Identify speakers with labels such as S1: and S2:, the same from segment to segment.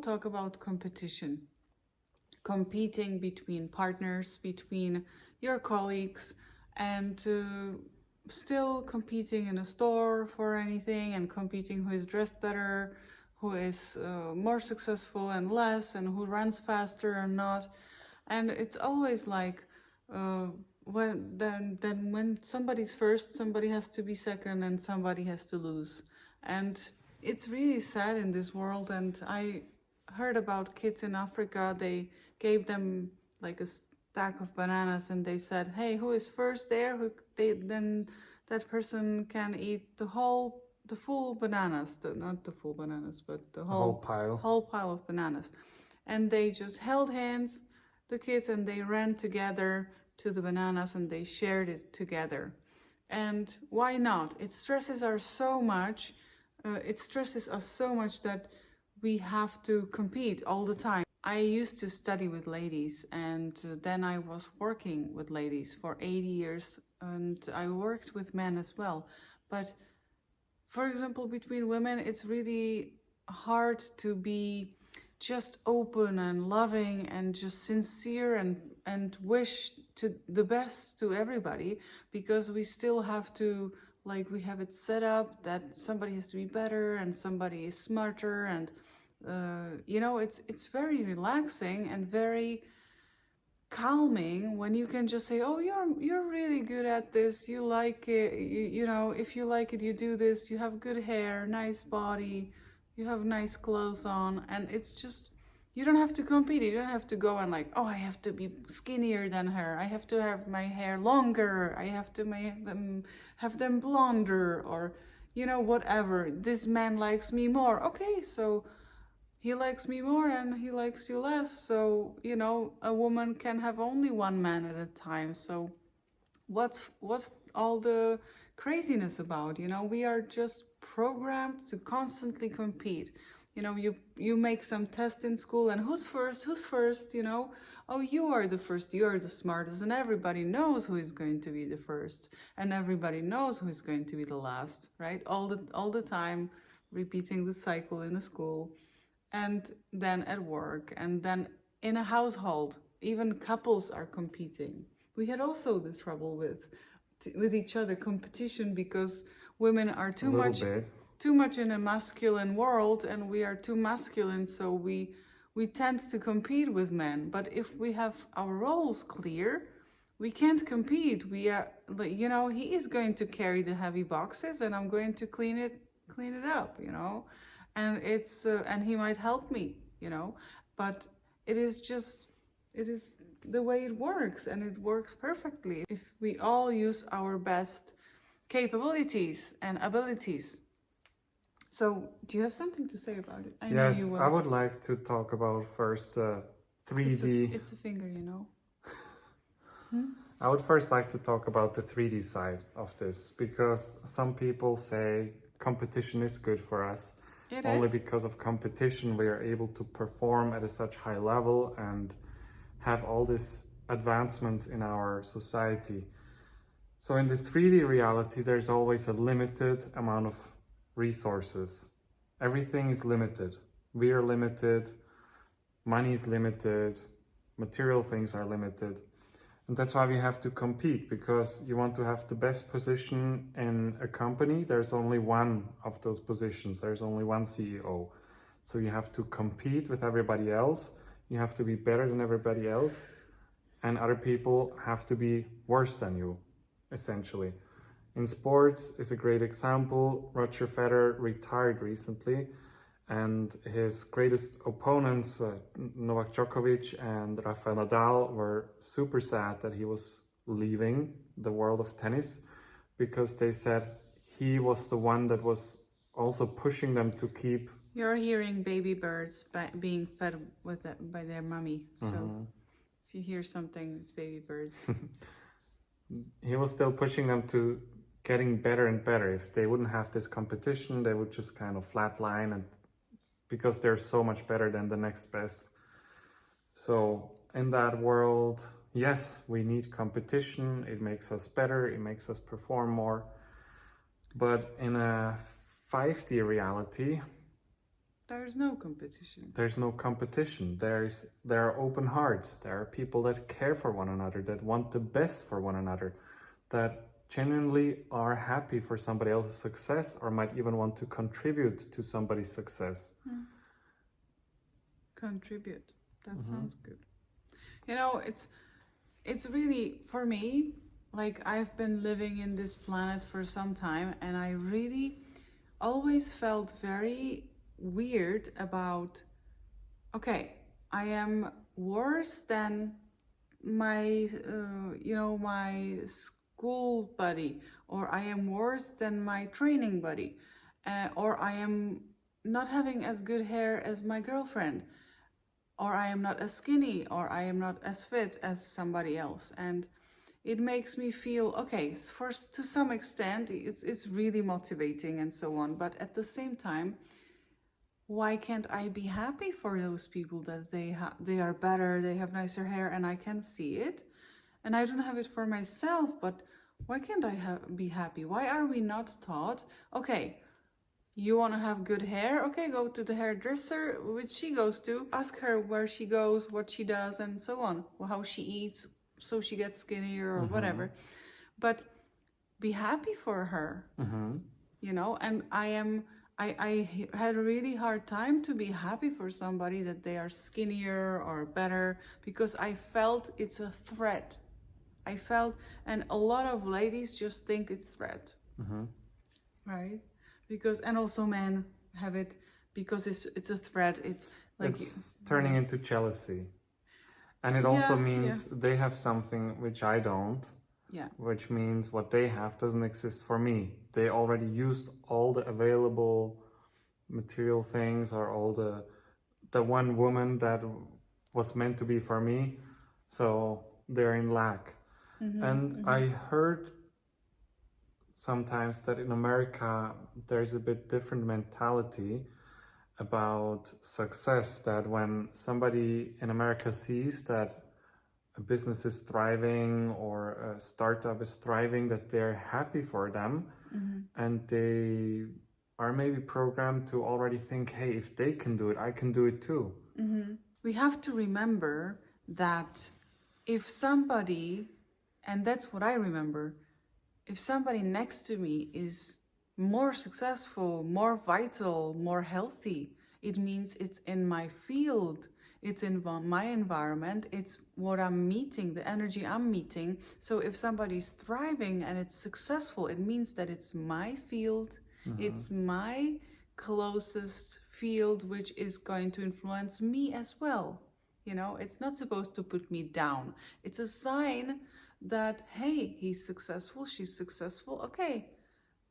S1: Talk about competition. Competing between partners, between your colleagues, and still competing in a store for anything, and competing who is dressed better, who is more successful and less, and who runs faster or not. And it's always like when somebody's first, somebody has to be second, and somebody has to lose. And it's really sad in this world. And I heard about kids in Africa. They gave them like a stack of bananas, and they said, "Hey, who is first there? Then that person can eat the full bananas, not the full bananas, but the whole pile of bananas." And they just held hands, the kids, and they ran together to the bananas, and they shared it together. And why not? It stresses us so much. It stresses us so much that we have to compete all the time. I used to study with ladies, and then I was working with ladies for 8 years, and I worked with men as well. But for example, between women, it's really hard to be just open and loving and just sincere and wish to the best to everybody, because we still have to, like, we have it set up that somebody has to be better and somebody is smarter, and it's very relaxing and very calming when you can just say, "Oh, you're really good at this, you like it, if you like it, you do this, you have good hair, nice body, you have nice clothes on." And it's just, you don't have to compete. You don't have to go and like, "Oh, I have to be skinnier than her, I have to have my hair longer, I have to have them blonder, or whatever. This man likes me more. Okay, so he likes me more and he likes you less. So, a woman can have only one man at a time. So what's all the craziness about? We are just programmed to constantly compete. You make some test in school, and who's first? Oh, you are the first, you are the smartest, and everybody knows who is going to be the first, and everybody knows who is going to be the last, right? All the time, repeating the cycle in a school, and then at work, and then in a household. Even couples are competing. We had also the trouble with each other, competition, because women are too much in a masculine world, and we are too masculine, so we tend to compete with men. But if we have our roles clear, we can't compete. We are, he is going to carry the heavy boxes, and I'm going to clean it up, and it's and he might help me, but it is the way it works, and it works perfectly if we all use our best capabilities and abilities. So do you have something to say about it?
S2: Yes, I would like to talk about first 3D.
S1: It's a finger,
S2: I would first like to talk about the 3D side of this, because some people say competition is good for us. Only because of competition we are able to perform at a such high level and have all these advancements in our society. So in the 3D reality, there's always a limited amount of resources. Everything is limited. We are limited, money is limited, material things are limited. And that's why we have to compete, because you want to have the best position in a company. There's only one of those positions. There's only one CEO. So you have to compete with everybody else. You have to be better than everybody else. And other people have to be worse than you, essentially. In sports is a great example. Roger Federer retired recently, and his greatest opponents, Novak Djokovic and Rafael Nadal, were super sad that he was leaving the world of tennis, because they said he was the one that was also pushing them to keep...
S1: You're hearing baby birds being fed by their mommy. So if you hear something, it's baby birds.
S2: He was still pushing them to getting better and better. If they wouldn't have this competition, they would just kind of flatline, and because they're so much better than the next best. So in that world, yes, we need competition. It makes us better, it makes us perform more. But in a 5D reality,
S1: There's no competition.
S2: There's no competition. There are open hearts. There are people that care for one another, that want the best for one another, that genuinely are happy for somebody else's success, or might even want to contribute to somebody's success.
S1: Contribute. That sounds good. You know, it's really, for me, like, I've been living in this planet for some time, and I really always felt very weird about, okay, I am worse than my my school buddy, or I am worse than my training buddy, or I am not having as good hair as my girlfriend, or I am not as skinny, or I am not as fit as somebody else. And it makes me feel, okay, first, to some extent, it's really motivating and so on. But at the same time, why can't I be happy for those people that they are better, they have nicer hair, and I can see it? And I don't have it for myself, but why can't I be happy? Why are we not taught, okay, you want to have good hair? Okay, go to the hairdresser, which she goes to. Ask her where she goes, what she does, and so on. How she eats, so she gets skinnier or whatever. But be happy for her, you know? And I had a really hard time to be happy for somebody that they are skinnier or better, because I felt it's a threat. And a lot of ladies just think it's threat, right? Because, and also men have it, because it's a threat. It's like,
S2: it's turning into jealousy, and it also means they have something which I don't.
S1: Yeah.
S2: Which means what they have doesn't exist for me. They already used all the available material things, or all the one woman that was meant to be for me. So they're in lack. And I heard sometimes that in America there's a bit different mentality about success, that when somebody in America sees that a business is thriving or a startup is thriving, that they're happy for them, and they are maybe programmed to already think, hey, if they can do it, I can do it too.
S1: We have to remember that if somebody, and that's what I remember, if somebody next to me is more successful, more vital, more healthy, it means it's in my field, it's in my environment, it's what I'm meeting, the energy I'm meeting. So if somebody's thriving and it's successful, it means that it's my field, it's my closest field, which is going to influence me as well. You know, it's not supposed to put me down. It's a sign that, hey, he's successful, she's successful, okay.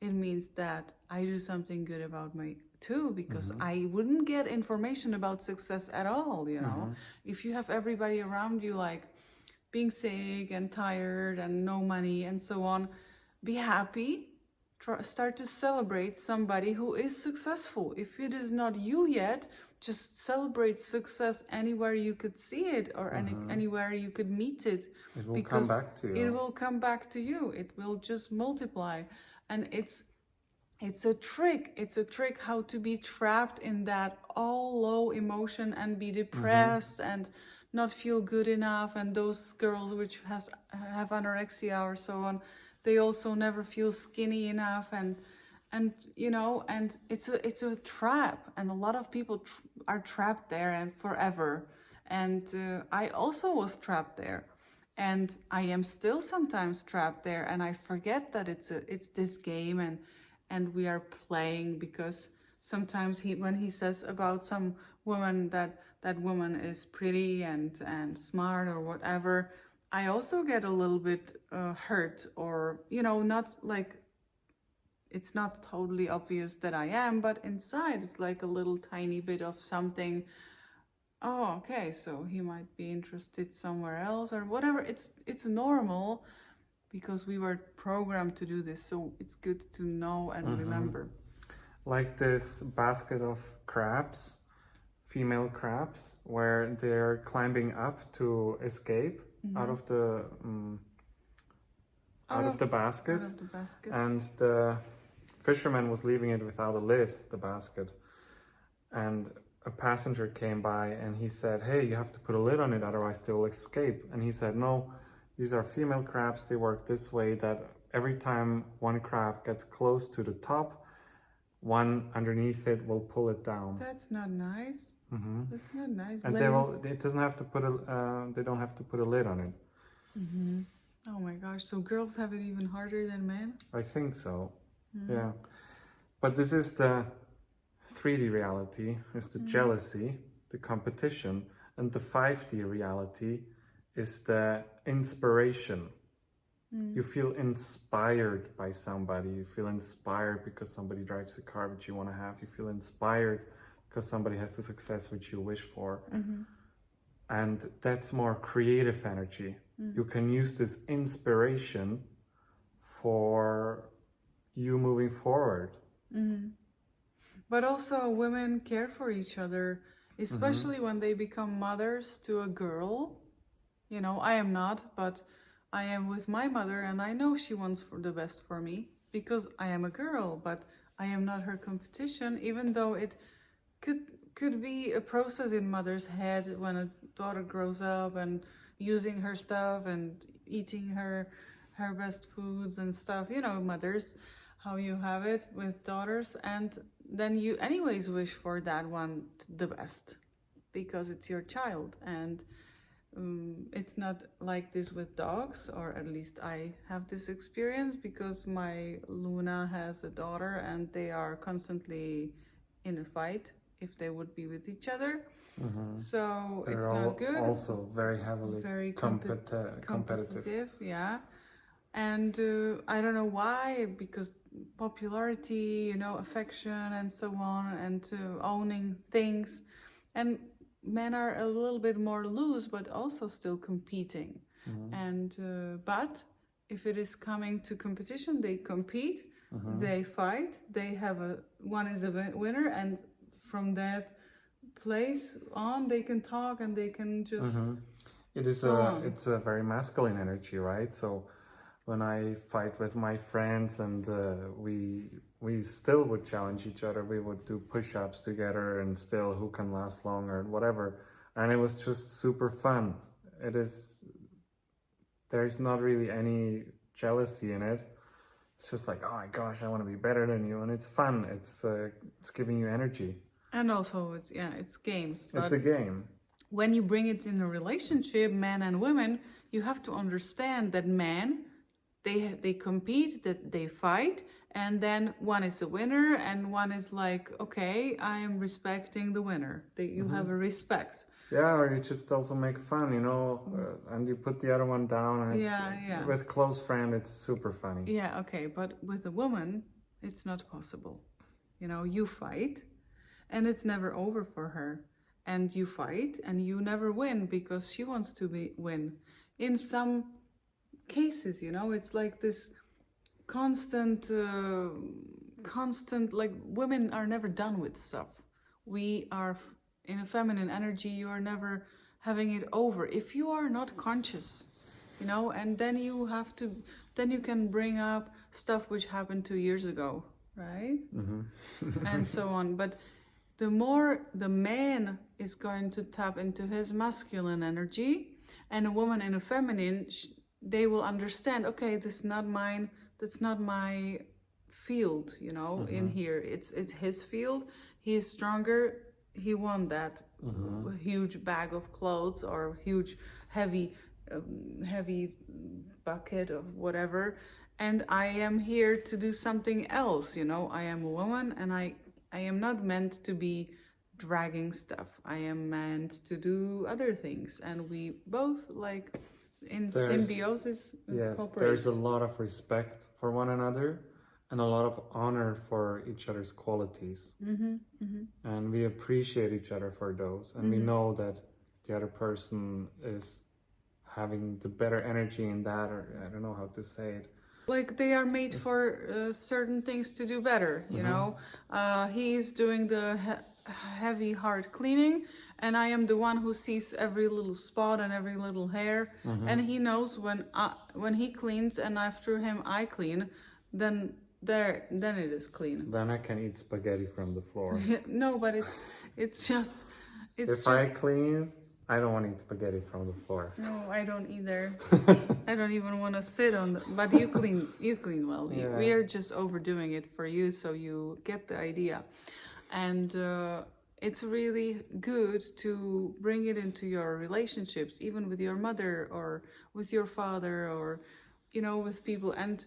S1: It means that I do something good about my too, because I wouldn't get information about success at all, you know. If you have everybody around you like being sick and tired and no money and so on, be happy. Start to celebrate somebody who is successful. If it is not you yet, just celebrate success anywhere you could see it, or anywhere you could meet it.
S2: It will come back to you.
S1: It will come back to you. It will just multiply. And it's a trick. It's a trick how to be trapped in that all low emotion and be depressed and not feel good enough. And those girls which have anorexia or so on, they also never feel skinny enough, and you know, and it's a trap, and a lot of people are trapped there and forever. And I also was trapped there, and I am still sometimes trapped there, and I forget that it's this game, and we are playing, because sometimes when he says about some woman that woman is pretty and smart or whatever, I also get a little bit hurt, or, you know, not like, it's not totally obvious that I am, but inside it's like a little tiny bit of something. Oh, okay, so he might be interested somewhere else or whatever. It's normal, because we were programmed to do this, so it's good to know and remember.
S2: Like this basket of crabs, female crabs, where they're climbing up to escape out of the basket.
S1: Out of the basket.
S2: And the fisherman was leaving it without a lid, the basket. and a passenger came by and he said, hey, you have to put a lid on it, otherwise they will escape. And he said, no, these are female crabs. They work this way, that every time one crab gets close to the top, one underneath it will pull it down.
S1: That's not nice.
S2: Mm-hmm.
S1: That's not nice.
S2: And it doesn't have to put they don't have to put a lid on it.
S1: Mm-hmm. Oh my gosh, so girls have it even harder than men?
S2: I think so. Yeah. But this is the 3D reality, is the jealousy, the competition, and the 5D reality is the inspiration. You feel inspired by somebody. You feel inspired because somebody drives a car which you want to have. You feel inspired because somebody has the success which you wish for. And that's more creative energy. You can use this inspiration for you moving forward.
S1: But also women care for each other, especially when they become mothers to a girl. You know, I am not, but I am with my mother and I know she wants for the best for me because I am a girl, but I am not her competition, even though it could be a process in mother's head when a daughter grows up and using her stuff and eating her best foods and stuff. You know, mothers, how you have it with daughters, and then you anyways wish for that one the best because it's your child. And it's not like this with dogs, or at least I have this experience because my Luna has a daughter and they are constantly in a fight if they would be with each other. So
S2: They're
S1: it's not good.
S2: Also very heavily competitive.
S1: Yeah. And I don't know why, because popularity, you know, affection and so on, and owning things. And men are a little bit more loose, but also still competing. And but if it is coming to competition, they compete, they fight, they have one is a winner, and from that place on, they can talk and they can just.
S2: It's a very masculine energy, right? So when I fight with my friends and we still would challenge each other, we would do push-ups together and still who can last longer and whatever, and it was just super fun. There's not really any jealousy in it. It's just like, oh my gosh, I want to be better than you, and it's fun. It's giving you energy. And
S1: also it's games.
S2: But it's a game.
S1: When you bring it in a relationship, men and women, you have to understand that men, they compete, that they fight, and then one is a winner and one is like, okay, I am respecting the winner. You have a respect.
S2: Yeah, or you just also make fun, you know, and you put the other one down. And with close friend, it's super funny.
S1: Yeah, okay, but with a woman, it's not possible. You know, you fight, and it's never over for her. And you fight, and you never win because she wants to win. In some cases, you know, it's like this constant, like women are never done with stuff. We are in a feminine energy. You are never having it over if you are not conscious, you know. And then you can bring up stuff which happened 2 years ago, right? And so on. But the more the man is going to tap into his masculine energy, and a woman in a feminine, they will understand, okay, this is not mine, that's not my field, you know, in here. It's his field. He is stronger. He won that huge bag of clothes or huge heavy bucket of whatever. And I am here to do something else, you know. I am a woman and I am not meant to be dragging stuff. I am meant to do other things. And we both like symbiosis.
S2: Yes, there's a lot of respect for one another and a lot of honor for each other's qualities. And we appreciate each other for those. And we know that the other person is having the better energy in that, or I don't know how to say it.
S1: Like they are made for certain things to do better, you know. He's doing the heavy, hard cleaning, and I am the one who sees every little spot and every little hair. And he knows when he cleans, and after him I clean, then it is clean.
S2: Then I can eat spaghetti from the floor.
S1: No, but It's just,
S2: if I clean, I don't want to eat spaghetti from the floor.
S1: No, I don't either. I don't even want to sit on the, but you clean well.
S2: Yeah.
S1: We are just overdoing it for you, so you get the idea. And it's really good to bring it into your relationships, even with your mother or with your father, or, you know, with people. And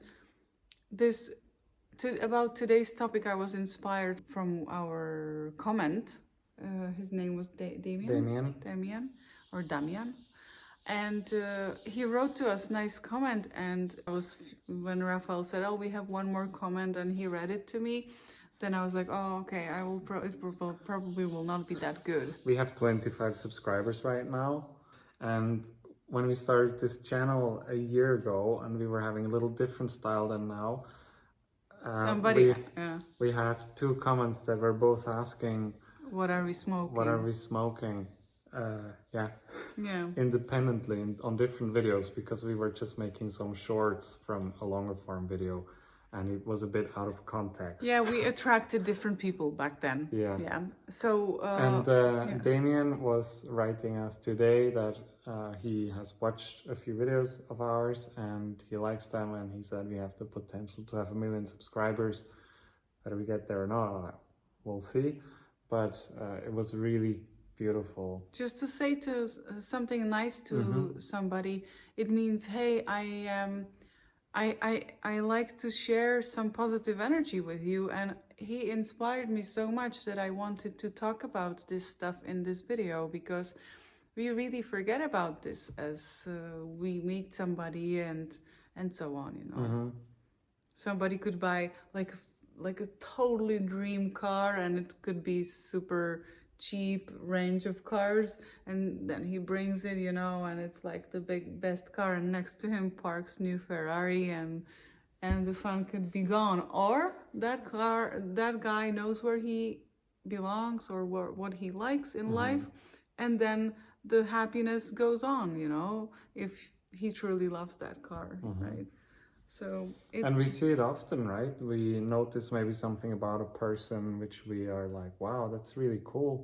S1: about today's topic, I was inspired from our comment. His name was Damian, and he wrote to us nice comment. And I was, when Raphael said, "Oh, we have one more comment," and he read it to me, then I was like, "Oh, okay. I will. It probably will not be that good."
S2: We have 25 subscribers right now, and when we started this channel a year ago, and we were having a little different style than now. We have 2 comments that were both asking, "What are we smoking? What are we smoking?" Yeah. Independently on different videos, because we were just making some shorts from a longer form video, and it was a bit out of context.
S1: Yeah, we attracted different people back then. Yeah. So.
S2: Damien was writing us today that he has watched a few videos of ours and he likes them, and he said we have the potential to have 1 million subscribers. Whether we get there or not, we'll see. But it was really beautiful.
S1: Just to say something nice to somebody, it means, hey, I like to share some positive energy with you, and he inspired me so much that I wanted to talk about this stuff in this video, because we really forget about this as we meet somebody and so on, you know. Somebody could buy like a totally dream car, and it could be super cheap range of cars, and then he brings it, you know, and it's like the best car, and next to him parks new Ferrari, and the fun could be gone. Or that guy knows where he belongs or what he likes in life, and then the happiness goes on, you know, if he truly loves that car, right? So
S2: and we see it often, right? We notice maybe something about a person which we are like, wow, that's really cool,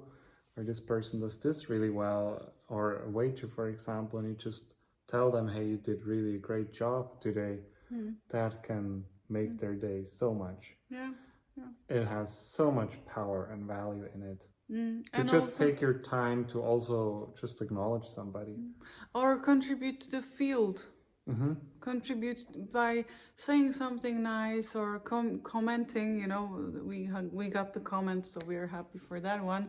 S2: or this person does this really well, or a waiter, for example, and you just tell them, hey, you did really a great job today. That can make their day so much.
S1: Yeah.
S2: It has so much power and value in it. To
S1: And
S2: just
S1: also,
S2: take your time to also just acknowledge somebody.
S1: Or contribute to the field. Contribute by saying something nice, or commenting, you know. We got the comment, so we're happy for that one.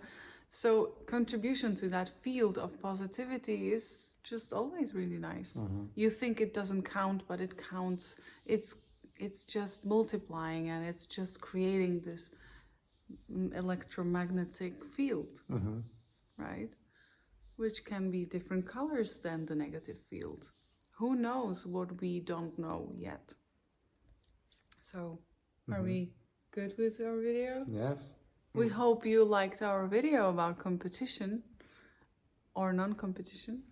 S1: So contribution to that field of positivity is just always really nice. You think it doesn't count, but it counts. It's just multiplying, and it's just creating this electromagnetic field, right? Which can be different colors than the negative field. Who knows what we don't know yet? So, are we good with our video?
S2: Yes.
S1: We hope you liked our video about competition or non-competition.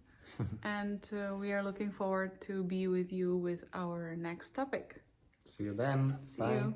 S1: And we are looking forward to be with you with our next topic.
S2: See you then.
S1: See you.